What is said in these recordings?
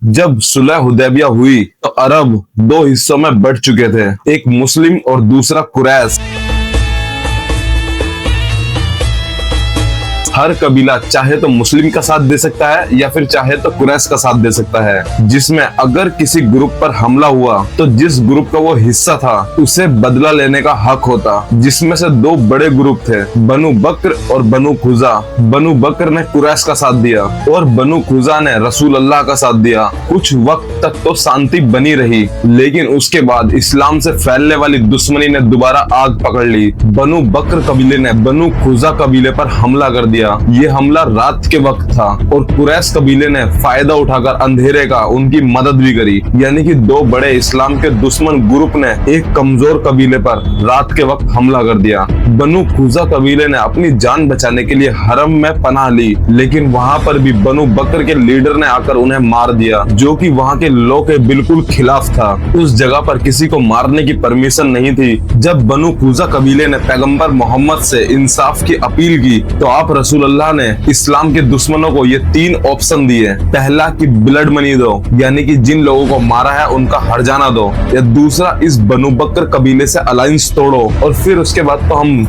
जब सुलह हुदैबिया हुई तो अरब दो हिस्सों में बंट चुके थे, एक मुस्लिम और दूसरा कुरैश। हर कबीला चाहे तो मुस्लिम का साथ दे सकता है या फिर चाहे तो कुरैश का साथ दे सकता है, जिसमें अगर किसी ग्रुप पर हमला हुआ तो जिस ग्रुप का वो हिस्सा था उसे बदला लेने का हक होता। जिसमें से दो बड़े ग्रुप थे, बनु बकर और बनु खुजा। बनु बकर ने कुरैश का साथ दिया और बनु खुजा ने रसूल अल्लाह का साथ दिया। कुछ वक्त तक तो शांति बनी रही, लेकिन उसके बाद इस्लाम से फैलने वाली दुश्मनी ने दोबारा आग पकड़ ली। बनु बकर कबीले ने बनु खुजा कबीले पर हमला कर दिया। ये हमला रात के वक्त था और कुरैश कबीले ने फायदा उठाकर अंधेरे का उनकी मदद भी करी। यानी कि दो बड़े इस्लाम के दुश्मन ग्रुप ने एक कमजोर कबीले पर रात के वक्त हमला कर दिया। बनु खुजा कबीले ने अपनी जान बचाने के लिए हरम में पनाह ली, लेकिन वहाँ पर भी बनु बकर के लीडर ने आकर उन्हें मार दिया, जो कि वहाँ के लॉ के बिल्कुल खिलाफ था। उस जगह पर किसी को मारने की परमिशन नहीं थी। जब बनु खुजा कबीले ने पैगंबर मोहम्मद से इंसाफ की अपील की तो आप रसूल अल्लाह ने इस्लाम के दुश्मनों को ये तीन ऑप्शन दिए। पहला कि ब्लड मनी दो, यानी कि जिन लोगों को मारा है उनका हर्जाना दो, या दूसरा इस बनु बकर कबीले से अलायंस तोड़ो और फिर उसके बाद तो हम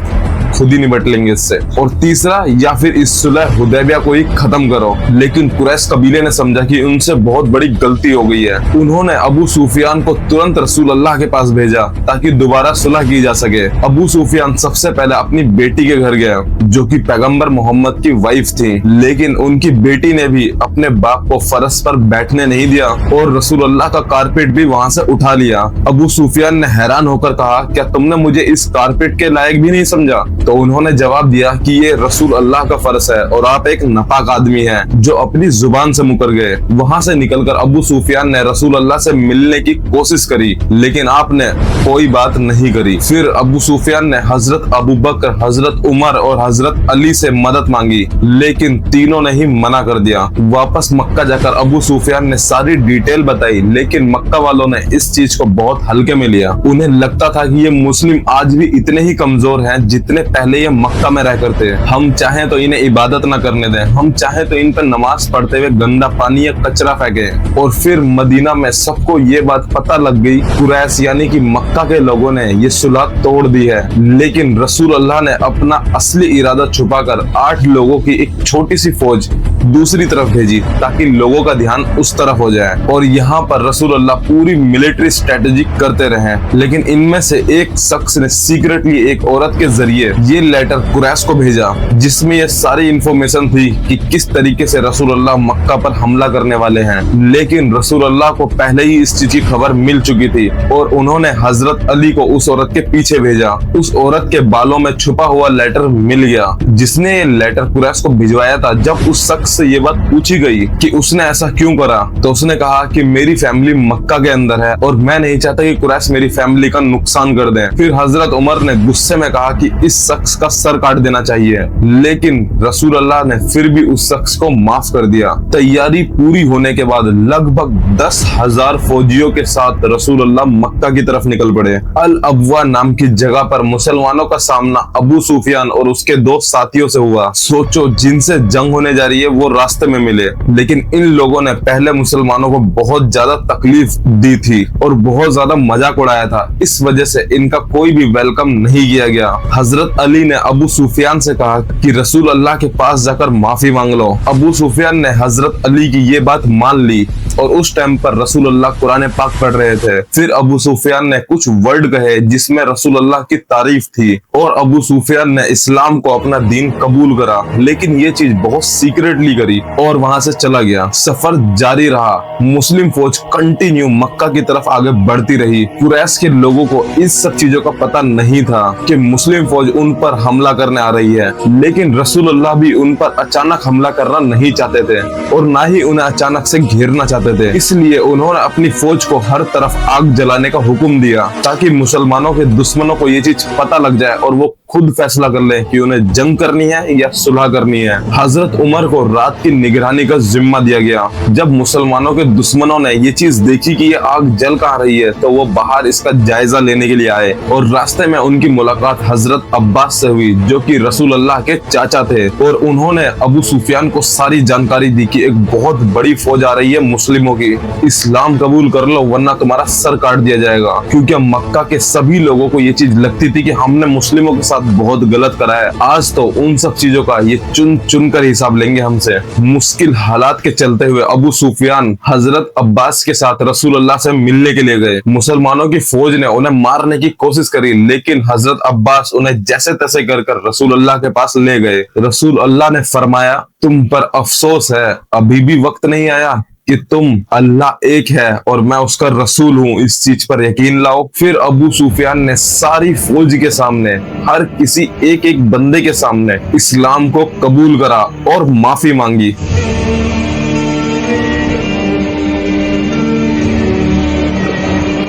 खुद ही निपट लेंगे इससे, और तीसरा या फिर इस सुलह हुदैबिया को ही खत्म करो। लेकिन कुरैश कबीले ने समझा कि उनसे बहुत बड़ी गलती हो गई है। उन्होंने अबू सुफियान को तुरंत रसूल अल्लाह के पास भेजा ताकि दोबारा सुलह की जा सके। अबू सुफियान सबसे पहले अपनी बेटी के घर गया, जो कि पैगंबर मोहम्मद की वाइफ थी, लेकिन उनकी बेटी ने भी अपने बाप को फरस पर बैठने नहीं दिया और रसूल अल्लाह का कारपेट भी वहाँ से उठा लिया। अबू सुफियान ने हैरान होकर कहा, क्या तुमने मुझे इस कारपेट के लायक भी नहीं समझा? तो उन्होंने जवाब दिया कि ये रसूल अल्लाह का फर्ज है और आप एक नापाक आदमी हैं जो अपनी जुबान से मुकर गए। वहाँ से निकलकर अबू सुफियान ने रसूल अल्लाह से मिलने की कोशिश करी, लेकिन आपने कोई बात नहीं करी। फिर अबू सुफियान ने हजरत अबू बकर, हजरत उमर और हजरत अली से मदद मांगी, लेकिन तीनों ने ही मना कर दिया। वापस मक्का जाकर अबू सुफियान ने सारी डिटेल बताई, लेकिन मक्का वालों ने इस चीज को बहुत हल्के में लिया। उन्हें लगता था कि ये मुस्लिम आज भी इतने ही कमजोर हैं जितने पहले ये मक्का में रह करते। हम चाहें तो इन्हें इबादत न करने दें, हम चाहें तो इन पर नमाज पढ़ते हुए गंदा पानी या कचरा फेंके। और फिर मदीना में सबको ये बात पता लग गई, कुरैश यानी कि मक्का के लोगों ने ये सुलह तोड़ दी है। लेकिन रसूल अल्लाह ने अपना असली इरादा छुपाकर 8 लोगों की एक छोटी सी फौज दूसरी तरफ भेजी ताकि लोगों का ध्यान उस तरफ हो जाए। और यहाँ पर रसूल अल्लाह पूरी मिलिट्री स्ट्रेटेजी करते रहे, लेकिन इनमें से एक शख्स ने सीक्रेटली एक औरत के जरिए ये लेटर कुरैश को भेजा, जिसमें ये सारी इंफॉर्मेशन थी कि किस तरीके से रसूल अल्लाह मक्का पर हमला करने वाले हैं। लेकिन रसूल अल्लाह को पहले ही इस चीज की खबर मिल चुकी थी और उन्होंने हजरत अली को उस औरत के पीछे भेजा। उस औरत के बालों में छुपा हुआ लेटर मिल गया, जिसने ये लेटर कुरैश को भिजवाया था। जब उस शख्स से ये बात पूछी गई कि उसने ऐसा क्यों करा, तो उसने कहा कि मेरी फैमिली मक्का के अंदर है और मैं नहीं चाहता कि कुरैश मेरी फैमिली का नुकसान कर दे। फिर हजरत उमर ने गुस्से में कहा कि इस शख्स का सर काट देना चाहिए, लेकिन रसूल अल्लाह ने फिर भी उस शख्स को माफ कर दिया। तैयारी पूरी होने के बाद लगभग 10,000 फौजियों के साथ रसूल अल्लाह मक्का की तरफ निकल पड़े। अल अबवा नाम की जगह पर मुसलमानों का सामना अबू सुफियान और उसके 2 साथियों से हुआ। सोचो, जिनसे जंग होने जा रही है वो रास्ते में मिले, लेकिन इन लोगों ने पहले मुसलमानों को बहुत ज्यादा तकलीफ दी थी और बहुत ज्यादा मजाक उड़ाया था। इस वजह से इनका कोई भी वेलकम नहीं किया गया। हजरत अली ने अबू सुफियान से कहा कि रसूल अल्लाह के पास जाकर माफी मांग लो। अबू सुफियान ने हजरत अली की ये बात मान ली और उस टाइम पर रसूल अल्लाह कुरान पाक पढ़ रहे थे। फिर अबू सुफियान ने कुछ वर्ड कहे जिसमें रसूल अल्लाह की तारीफ थी और अबू सुफियान ने इस्लाम को अपना दीन कबूल करा, लेकिन ये चीज बहुत सीक्रेटली करी और वहां से चला गया। सफर जारी रहा। मुस्लिम फौज कंटिन्यू मक्का की तरफ आगे बढ़ती रही। कुरैश के लोगों को इस सब चीजों का पता नहीं था कि मुस्लिम फौज उन पर हमला करने आ रही है, लेकिन रसूल अल्लाह भी उन पर अचानक हमला करना नहीं चाहते थे और ना ही उन्हें अचानक से घेरना चाहते थे। इसलिए उन्होंने अपनी फौज को हर तरफ आग जलाने का हुक्म दिया ताकि मुसलमानों के दुश्मनों को ये चीज पता लग जाए और वो खुद फैसला कर लें कि उन्हें जंग करनी है या सुलह करनी है। हजरत उमर को रात की निगरानी का जिम्मा दिया गया। जब मुसलमानों के दुश्मनों ने ये चीज देखी कि ये आग जल कहाँ रही है, तो वो बाहर इसका जायजा लेने के लिए आए और रास्ते में उनकी मुलाकात हजरत अब्बास से हुई, जो कि रसूल अल्लाह के चाचा थे। और उन्होंने अबू सुफियान को सारी जानकारी दी कि एक बहुत बड़ी फौज आ रही है मुस्लिमों की, इस्लाम कबूल कर लो वरना तुम्हारा सर काट दिया जाएगा। क्योंकि मक्का के सभी लोगों को ये चीज लगती थी कि हमने मुस्लिमों के साथ बहुत गलत करा है, आज तो उन सब चीजों का ये चुन चुन कर हिसाब लेंगे हमसे। मुश्किल हालात के चलते हुए अबू सुफियान हजरत अब्बास के साथ रसूल अल्लाह से मिलने के लिए गए। मुसलमानों की फौज ने उन्हें मारने की कोशिश करी, लेकिन हजरत अब्बास उन्हें जैसे तैसे कर रसूल अल्लाह के पास ले गए। रसूल अल्लाह ने फरमाया, तुम पर अफसोस है, अभी भी वक्त नहीं आया कि तुम अल्लाह एक है और मैं उसका रसूल हूँ, इस चीज पर यकीन लाओ। फिर अबू सुफियान ने सारी फौज के सामने, हर किसी एक एक बंदे के सामने इस्लाम को कबूल करा और माफी मांगी।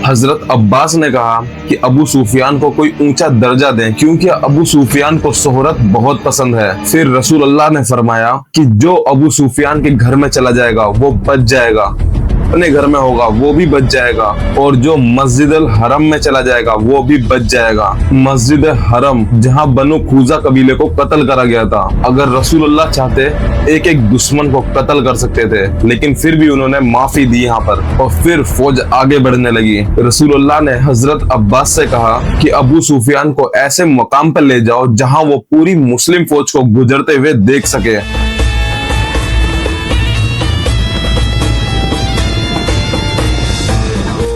हजरत अब्बास ने कहा कि अबू सुफियान को कोई ऊंचा दर्जा दें, क्योंकि अबू सुफियान को शोहरत बहुत पसंद है। फिर रसूल अल्लाह ने फरमाया कि जो अबू सुफियान के घर में चला जाएगा वो बच जाएगा, अपने घर में होगा वो भी बच जाएगा, और जो मस्जिद अल हरम में चला जाएगा वो भी बच जाएगा। मस्जिद हरम जहां बनु खुजा कबीले को कत्ल करा गया था। अगर रसूल अल्लाह चाहते एक एक दुश्मन को कत्ल कर सकते थे, लेकिन फिर भी उन्होंने माफी दी यहाँ पर, और फिर फौज आगे बढ़ने लगी। रसूल अल्लाह ने हजरत अब्बास से कहा कि अबू सुफियान को ऐसे मकाम पर ले जाओ जहाँ वो पूरी मुस्लिम फौज को गुजरते हुए देख सके।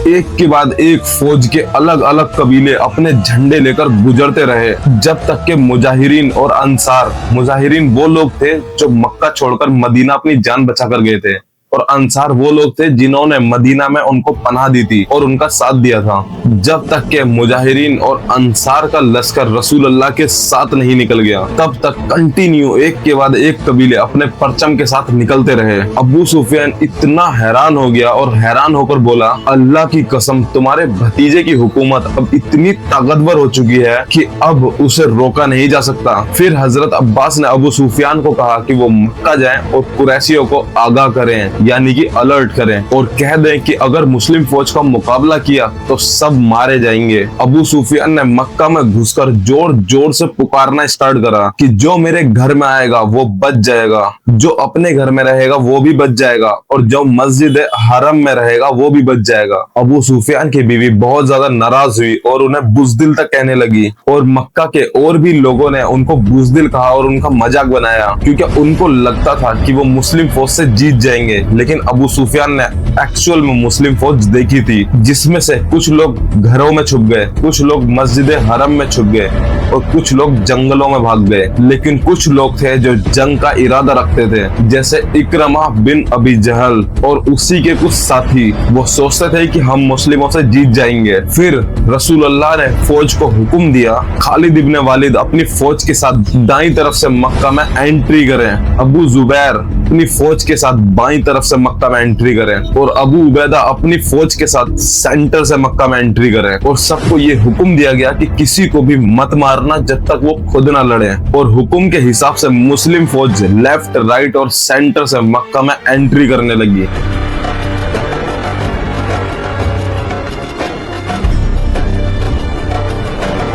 एक के बाद एक फौज के अलग अलग कबीले अपने झंडे लेकर गुजरते रहे, जब तक के मुजाहिरीन और अंसार, मुजाहिरीन वो लोग थे जो मक्का छोड़कर मदीना अपनी जान बचाकर गए थे, और अंसार वो लोग थे जिन्होंने मदीना में उनको पनाह दी थी और उनका साथ दिया था। जब तक के मुजाहिरीन और अंसार का लश्कर रसूल अल्लाह के साथ नहीं निकल गया, तब तक कंटिन्यू एक के बाद एक कबीले अपने परचम के साथ निकलते रहे। अबू सुफियान इतना हैरान हो गया और हैरान होकर बोला, अल्लाह की कसम, तुम्हारे भतीजे की हुकूमत अब इतनी ताकतवर हो चुकी है कि अब उसे रोका नहीं जा सकता। फिर हजरत अब्बास ने अबू सुफियान को कहा कि वो मक्का जाएं और कुरैशियों को आगाह करें, यानी कि अलर्ट करें, और कह दें कि अगर मुस्लिम फौज का मुकाबला किया तो सब मारे जाएंगे। अबू सुफियान ने मक्का में घुसकर जोर जोर से पुकारना स्टार्ट करा कि जो मेरे घर में आएगा वो बच जाएगा, जो अपने घर में रहेगा वो भी बच जाएगा, और जो मस्जिद हरम में रहेगा वो भी बच जाएगा। अबू सुफियान की बीवी बहुत ज्यादा नाराज हुई और उन्हें बुज़दिल तक कहने लगी, और मक्का के और भी लोगों ने उनको बुज़दिल कहा और उनका मजाक बनाया, क्योंकि उनको लगता था कि वो मुस्लिम फौज से जीत जाएंगे। लेकिन अबू सुफियान ने एक्चुअल में मुस्लिम फौज देखी थी, जिसमें से कुछ लोग घरों में छुप गए, कुछ लोग मस्जिद हरम में छुप गए, और कुछ लोग जंगलों में भाग गए। लेकिन कुछ लोग थे जो जंग का इरादा रखते थे, जैसे इकरमा बिन अबी जहल और उसी के कुछ साथी। वो सोचते थे कि हम मुस्लिमों से जीत जाएंगे। फिर रसूल अल्लाह ने फौज को हुक्म दिया, खालिद इब्न वालिद अपनी फौज के साथ दाईं तरफ से मक्का में एंट्री करें, अबू जुबैर अपनी फौज के साथ बाईं तरफ से मक्का में एंट्री करें, और अबू उबैदा अपनी फौज के साथ सेंटर से मक्का में एंट्री करें। और सबको ये हुक्म दिया गया कि किसी को भी मत मारना जब तक वो खुद ना लड़े। और हुक्म के हिसाब से मुस्लिम फौज लेफ्ट, राइट और सेंटर से मक्का में एंट्री करने लगी।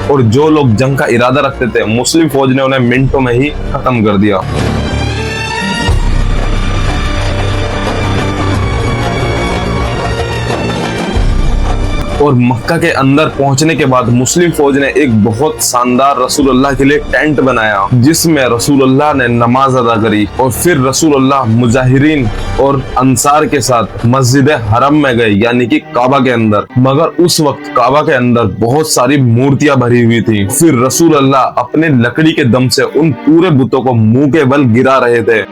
और जो लोग जंग का इरादा रखते थे, मुस्लिम फौज ने उन्हें मिनटों में ही खत्म कर दिया। और मक्का के अंदर पहुंचने के बाद मुस्लिम फौज ने एक बहुत शानदार रसूल अल्लाह के लिए टेंट बनाया, जिसमें रसूल अल्लाह ने नमाज अदा करी, और फिर रसूल अल्लाह मुजाहिरीन और अंसार के साथ मस्जिद हरम में गए, यानी कि काबा के अंदर। मगर उस वक्त काबा के अंदर बहुत सारी मूर्तियां भरी हुई थी। फिर रसूल अल्लाह अपने लकड़ी के दम से उन पूरे बुतों को मुंह के बल गिरा रहे थे,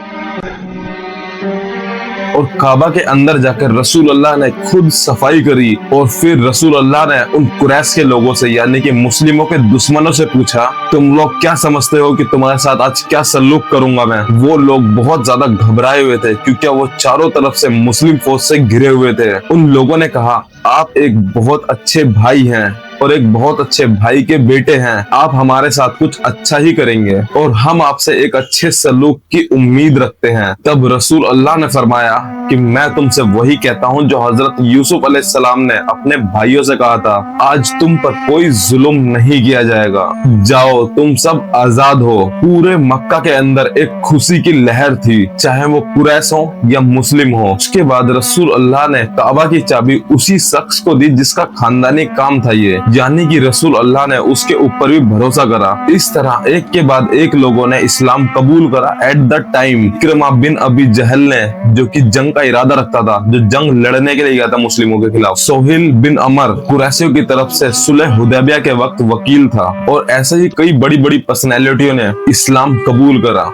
और काबा के अंदर जाकर रसूल अल्लाह ने खुद सफाई करी। और फिर रसूल अल्लाह ने उन कुरैश के लोगों से, यानी कि मुस्लिमों के दुश्मनों से पूछा, तुम लोग क्या समझते हो कि तुम्हारे साथ आज क्या सलूक करूंगा मैं। वो लोग बहुत ज्यादा घबराए हुए थे, क्योंकि वो चारों तरफ से मुस्लिम फौज से घिरे हुए थे। उन लोगों ने कहा, आप एक बहुत अच्छे भाई हैं और एक बहुत अच्छे भाई के बेटे हैं, आप हमारे साथ कुछ अच्छा ही करेंगे और हम आपसे एक अच्छे सलूक की उम्मीद रखते हैं। तब रसूल अल्लाह ने फरमाया कि मैं तुमसे वही कहता हूँ जो हजरत यूसुफ अलैहिस्सलाम ने अपने भाइयों से कहा था, आज तुम पर कोई जुल्म नहीं किया जाएगा, जाओ तुम सब आजाद हो। पूरे मक्का के अंदर एक खुशी की लहर थी, चाहे वो कुरैश हो या मुस्लिम हो। उसके बाद रसूल अल्लाह ने काबा की चाबी उसी शख्स को दी जिसका खानदानी काम था ये, यानी कि रसूल अल्लाह ने उसके ऊपर भी भरोसा करा। इस तरह एक के बाद एक लोगों ने इस्लाम कबूल करा। एट द टाइम इक्रमा बिन अबी जहल ने, जो कि जंग का इरादा रखता था, जो जंग लड़ने के लिए गया था मुस्लिमों के खिलाफ, सोहिल बिन अमर कुरैशियों की तरफ से सुलह हुदैबिया के वक्त वकील था, और ऐसे ही कई बड़ी बड़ी पर्सनैलिटियों ने इस्लाम कबूल करा।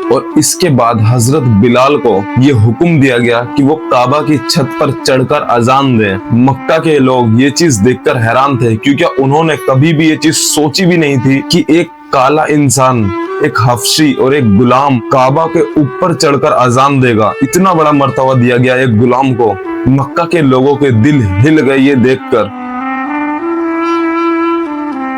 और इसके बाद हजरत बिलाल को ये हुक्म दिया गया कि वो काबा की छत पर चढ़कर अजान दें। मक्का के लोग ये चीज देखकर हैरान थे, क्योंकि उन्होंने कभी भी ये चीज सोची भी नहीं थी कि एक काला इंसान, एक हफ्शी और एक गुलाम काबा के ऊपर चढ़कर अजान देगा। इतना बड़ा मर्तबा दिया गया एक गुलाम को। मक्का के लोगों के दिल हिल गए ये देखकर,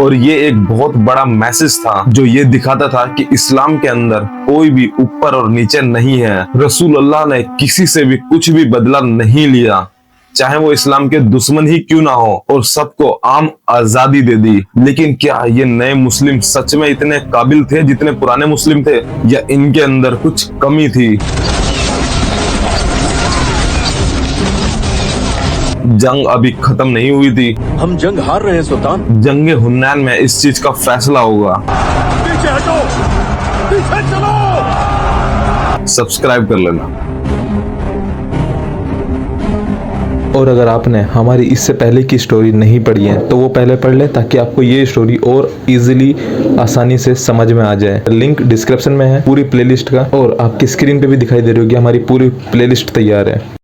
और ये एक बहुत बड़ा मैसेज था जो ये दिखाता था कि इस्लाम के अंदर कोई भी ऊपर और नीचे नहीं है। रसूल अल्लाह ने किसी से भी कुछ भी बदला नहीं लिया, चाहे वो इस्लाम के दुश्मन ही क्यों ना हो, और सबको आम आजादी दे दी। लेकिन क्या ये नए मुस्लिम सच में इतने काबिल थे जितने पुराने मुस्लिम थे, या इनके अंदर कुछ कमी थी? जंग अभी खत्म नहीं हुई थी, हम जंग हार रहे हैं सुल्तान। जंगे हुन्नैन में इस चीज का फैसला होगा। पीछे हटो, पीछे चलो। सब्सक्राइब कर लेना। और अगर आपने हमारी इससे पहले की स्टोरी नहीं पढ़ी है तो वो पहले पढ़ ले, ताकि आपको ये स्टोरी और इजीली आसानी से समझ में आ जाए। लिंक डिस्क्रिप्शन में है पूरी प्लेलिस्ट का, और आपकी स्क्रीन पे भी दिखाई दे रही होगी हमारी पूरी प्लेलिस्ट तैयार है।